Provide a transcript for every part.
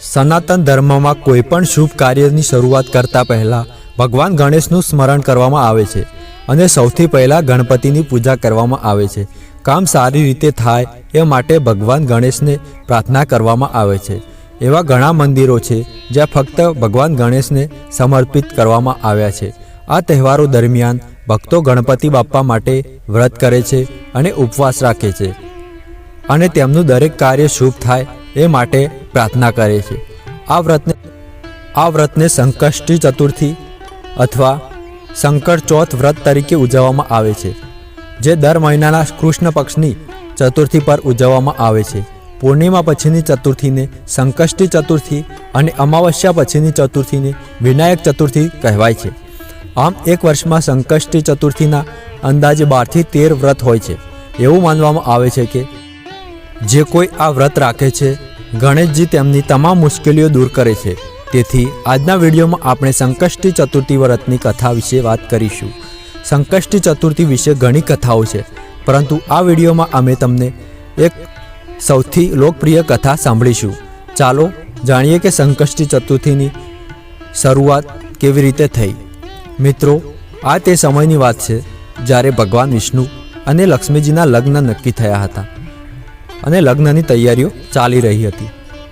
સનાતન ધર્મમાં કોઈપણ શુભ કાર્યની શરૂઆત કરતા પહેલાં ભગવાન ગણેશનું સ્મરણ કરવામાં આવે છે અને સૌથી પહેલાં ગણપતિની પૂજા કરવામાં આવે છે. કામ સારી રીતે થાય એ માટે ભગવાન ગણેશને પ્રાર્થના કરવામાં આવે છે. એવા ઘણા મંદિરો છે જ્યાં ફક્ત ભગવાન ગણેશને સમર્પિત કરવામાં આવ્યા છે. આ તહેવારો દરમિયાન ભક્તો ગણપતિ બાપ્પા માટે વ્રત કરે છે અને ઉપવાસ રાખે છે અને તેમનું દરેક કાર્ય શુભ થાય એ માટે પ્રાર્થના કરે છે. આ વ્રતને સંકષ્ટી ચતુર્થી અથવા સંકટ ચોથ વ્રત તરીકે ઉજવવામાં આવે છે, જે દર મહિનાના કૃષ્ણ પક્ષની ચતુર્થી પર ઉજવવામાં આવે છે. પૂર્ણિમા પછીની ચતુર્થીને સંકષ્ટી ચતુર્થી અને અમાવસ્યા પછીની ચતુર્થીને વિનાયક ચતુર્થી કહેવાય છે. આમ એક વર્ષમાં સંકષ્ટી ચતુર્થીના અંદાજે 12 થી 13 વ્રત હોય છે. એવું માનવામાં આવે છે કે જે કોઈ આ વ્રત રાખે છે, ગણેશજી તેમની તમામ મુશ્કેલીઓ દૂર કરે છે. તેથી આજના વિડીયોમાં આપણે સંકષ્ટી ચતુર્થી વ્રતની કથા વિશે વાત કરીશું. સંકષ્ટી ચતુર્થી વિશે ઘણી કથાઓ છે, પરંતુ આ વિડીયોમાં અમે તમને એક સૌથી લોકપ્રિય કથા સાંભળીશું. ચાલો જાણીએ કે સંકષ્ટી ચતુર્થીની શરૂઆત કેવી રીતે થઈ. મિત્રો, આ તે સમયની વાત છે જ્યારે ભગવાન વિષ્ણુ અને લક્ષ્મીજીના લગ્ન નક્કી થયા હતા અને લગ્નની તૈયારીઓ ચાલી રહી હતી.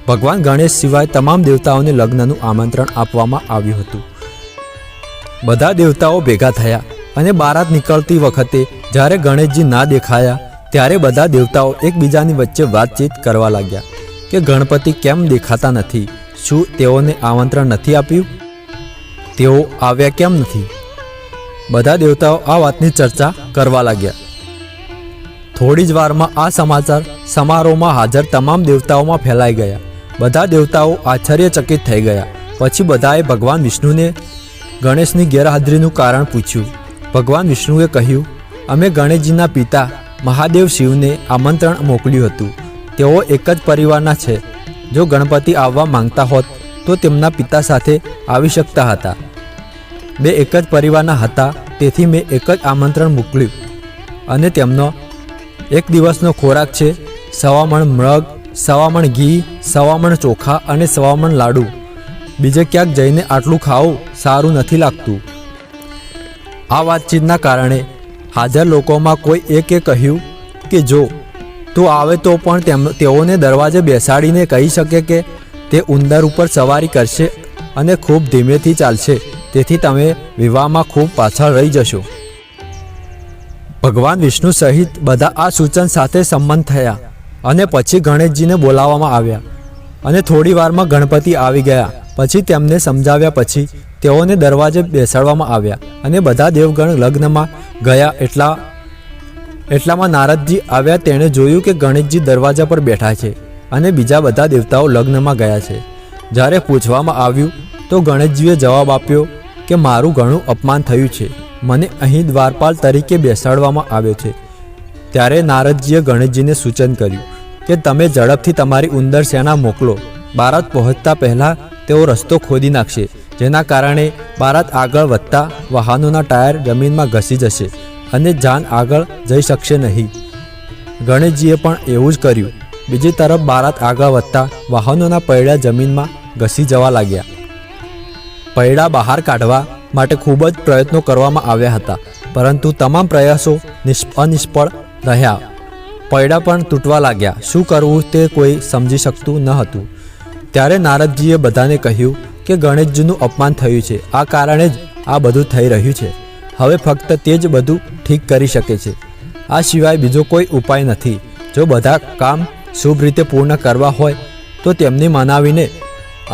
ભગવાન ગણેશ સિવાય તમામ દેવતાઓને લગ્નનું આમંત્રણ આપવામાં આવ્યું હતું. બધા દેવતાઓ ભેગા થયા અને બારાત નીકળતી વખતે જ્યારે ગણેશજી ના દેખાયા ત્યારે બધા દેવતાઓ એકબીજાની વચ્ચે વાતચીત કરવા લાગ્યા કે ગણપતિ કેમ દેખાતા નથી? શું તેઓને આમંત્રણ નથી આપ્યું? તેઓ આવ્યા કેમ નથી? બધા દેવતાઓ આ વાતની ચર્ચા કરવા લાગ્યા. થોડી જ વારમાં આ સમાચાર સમારોહમાં હાજર તમામ દેવતાઓમાં ફેલાઈ ગયા. બધા દેવતાઓ આશ્ચર્યચકિત થઈ ગયા. પછી બધાએ ભગવાન વિષ્ણુને ગણેશની ગેરહાજરીનું કારણ પૂછ્યું. ભગવાન વિષ્ણુએ કહ્યું, અમે ગણેશજીના પિતા મહાદેવ શિવને આમંત્રણ મોકલ્યું હતું. તેઓ એક જ પરિવારના છે. જો ગણપતિ આવવા માંગતા હોત તો તેમના પિતા સાથે આવી શકતા હતા. બે એક જ પરિવારના હતા, તેથી મેં એક જ આમંત્રણ મોકલ્યું અને તેમનો એક દિવસનો ખોરાક છે 1.25 મણ મગ, 1.25 મણ ઘી, 1.25 મણ ચોખા અને 1.25 મણ લાડુ. બીજે ક્યાંક જઈને આટલું ખાવું સારું નથી લાગતું. આ વાતચીતના કારણે હાજર લોકોમાં કોઈ એકે કહ્યું કે જો તું આવે તો પણ તેઓને દરવાજે બેસાડીને કહી શકે કે તે ઉંદર ઉપર સવારી કરશે અને ખૂબ ધીમેથી ચાલશે, તેથી તમે વિવાહમાં ખૂબ પાછળ રહી જશો. ભગવાન વિષ્ણુ સહિત બધા આ સૂચન સાથે સંમત થયા અને પછી ગણેશજીને બોલાવવામાં આવ્યા અને થોડી વારમાં ગણપતિ આવી ગયા. પછી તેમને સમજાવ્યા પછી તેઓને દરવાજે બેસાડવામાં આવ્યા અને બધા દેવગણ લગ્નમાં ગયા. એટલામાં નારદજી આવ્યા. તેણે જોયું કે ગણેશજી દરવાજા પર બેઠા છે અને બીજા બધા દેવતાઓ લગ્નમાં ગયા છે. જ્યારે પૂછવામાં આવ્યું તો ગણેશજીએ જવાબ આપ્યો કે મારું ઘણું અપમાન થયું છે. મને અહીં દ્વારપાલ તરીકે બેસાડવામાં આવ્યો છે. ત્યારે નારદજીએ ગણેશજીને સૂચન કર્યું કે તમે ઝડપથી તમારી ઉંદર સેના મોકલો. બારાત પહોંચતા પહેલાં તેઓ રસ્તો ખોદી નાખશે, જેના કારણે બારાત આગળ વધતા વાહનોના ટાયર જમીનમાં ઘસી જશે અને જાન આગળ જઈ શકશે નહીં. ગણેશજીએ પણ એવું જ કર્યું. બીજી તરફ બારાત આગળ વધતા વાહનોના પૈડા જમીનમાં ઘસી જવા લાગ્યા. પૈડા બહાર કાઢવા માટે ખૂબ જ પ્રયત્નો કરવામાં આવ્યા હતા, પરંતુ તમામ પ્રયાસો અનિષ્ફળ રહ્યા. પૈડા પણ તૂટવા લાગ્યા. શું કરવું તે કોઈ સમજી શકતું ન હતું. ત્યારે નારદજીએ બધાને કહ્યું કે ગણેશજીનું અપમાન થયું છે. આ કારણે જ આ બધું થઈ રહ્યું છે. હવે ફક્ત તે જ બધું ઠીક કરી શકે છે. આ સિવાય બીજો કોઈ ઉપાય નથી. જો બધા કામ શુભ રીતે પૂર્ણ કરવા હોય તો તેમને મનાવીને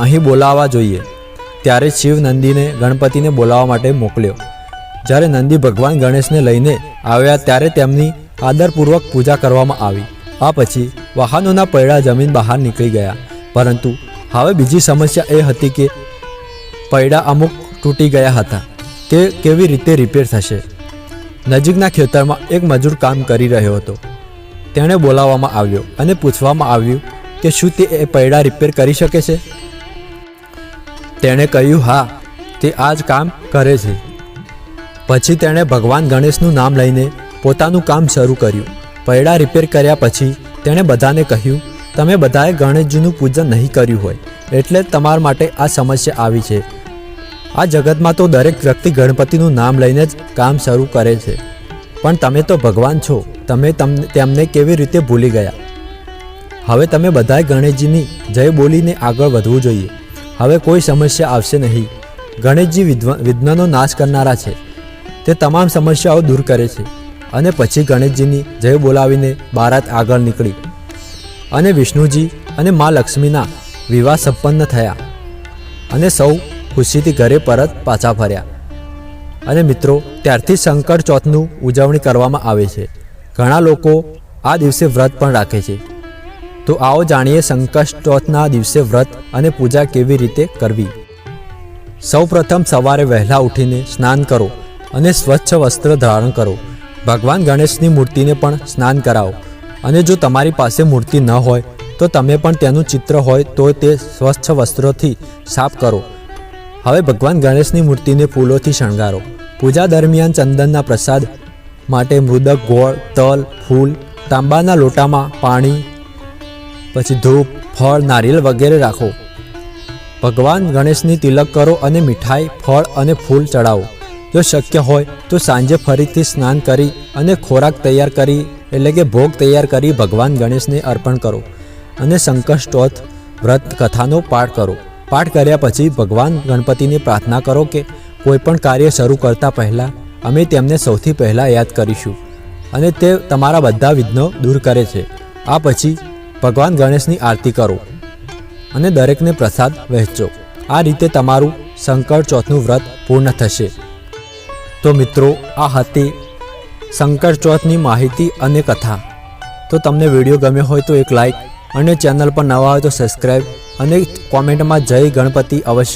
અહીં બોલાવવા જોઈએ. ત્યારે શિવ નંદીને ગણપતિને બોલાવવા માટે મોકલ્યો. જ્યારે નંદી ભગવાન ગણેશને લઈને આવ્યા ત્યારે તેમની આદરપૂર્વક પૂજા કરવામાં આવી. આ પછી વાહનોના પૈડા જમીન બહાર નીકળી ગયા. પરંતુ હવે બીજી સમસ્યા એ હતી કે પૈડા અમુક તૂટી ગયા હતા. તે કેવી રીતે રિપેર થશે? નજીકના ખેતરમાં એક મજૂર કામ કરી રહ્યો હતો. તેણે બોલાવવામાં આવ્યો અને પૂછવામાં આવ્યું કે શું તે પૈડા રિપેર કરી શકે છે? તેણે કહ્યું હા, તે આ જ કામ કરે છે. પછી તેણે ભગવાન ગણેશનું નામ લઈને પોતાનું કામ શરૂ કર્યું. પૈડા રિપેર કર્યા પછી તેણે બધાને કહ્યું તમે બધાએ ગણેશજીનું પૂજન નહીં કર્યું હોય એટલે તમારા માટે આ સમસ્યા આવી છે. આ જગતમાં તો દરેક વ્યક્તિ ગણપતિનું નામ લઈને જ કામ શરૂ કરે છે, પણ તમે તો ભગવાન છો, તમે તેમને કેવી રીતે ભૂલી ગયા? હવે તમે બધાએ ગણેશજીની જય બોલીને આગળ વધવું જોઈએ. હવે કોઈ સમસ્યા આવશે નહીં. ગણેશજી વિઘ્નનો નાશ કરનારા છે. તે તમામ સમસ્યાઓ દૂર કરે છે. અને પછી ગણેશજીની જય બોલાવીને બારાત આગળ નીકળી અને વિષ્ણુજી અને મા લક્ષ્મીના વિવાહ સંપન્ન થયા અને સૌ ખુશીથી ઘરે પરત પાછા ફર્યા. અને મિત્રો, ત્યારથી સંકટ ચોથનું ઉજવણી કરવામાં આવે છે. ઘણા લોકો આ દિવસે વ્રત પણ રાખે છે. તો આવો જાણીએ સંકટ ચોથના દિવસે વ્રત અને પૂજા કેવી રીતે કરવી. સૌપ્રથમ સવારે વહેલા ઉઠીને સ્નાન કરો અને સ્વચ્છ વસ્ત્ર ધારણ કરો. ભગવાન ગણેશની મૂર્તિને પણ સ્નાન કરાવો. અને જો તમારી પાસે મૂર્તિ ન હોય તો તમે પણ તેનું ચિત્ર હોય તો તે સ્વચ્છ વસ્ત્રોથી સાફ કરો. હવે ભગવાન ગણેશની મૂર્તિને ફૂલોથી શણગારો. પૂજા દરમિયાન ચંદનના પ્રસાદ માટે મૃદક, ગોળ, તલ, ફૂલ, તાંબાના લોટામાં પાણી, પછી ધૂપ, ફળ, નારિયેળ વગેરે રાખો. ભગવાન ગણેશની તિલક કરો અને મીઠાઈ, ફળ અને ફૂલ ચડાવો. જો શક્ય હોય તો સાંજે ફરીથી સ્નાન કરી અને ખોરાક તૈયાર કરી એટલે કે ભોગ તૈયાર કરી ભગવાન ગણેશને અર્પણ કરો અને સંકટ ચોથ વ્રત કથાનો પાઠ કરો. પાઠ કર્યા પછી ભગવાન ગણપતિને પ્રાર્થના કરો કે કોઈ પણ કાર્ય શરૂ કરતાં પહેલાં અમે તેમને સૌથી પહેલાં યાદ કરીશું અને તે તમારા બધા વિઘ્નો દૂર કરે છે. આ પછી ભગવાન ગણેશની આરતી કરો અને દરેકને પ્રસાદ વહેંચો. આ રીતે તમારું સંકટ ચોથનું વ્રત પૂર્ણ થશે. તો મિત્રો, આ હતી સંકટ ચોથની માહિતી અને કથા. તો તમને વિડીયો ગમ્યો હોય તો એક લાઈક અને ચેનલ પર નવા હોય તો સબસ્ક્રાઈબ અને કોમેન્ટમાં જય ગણપતિ અવશ્ય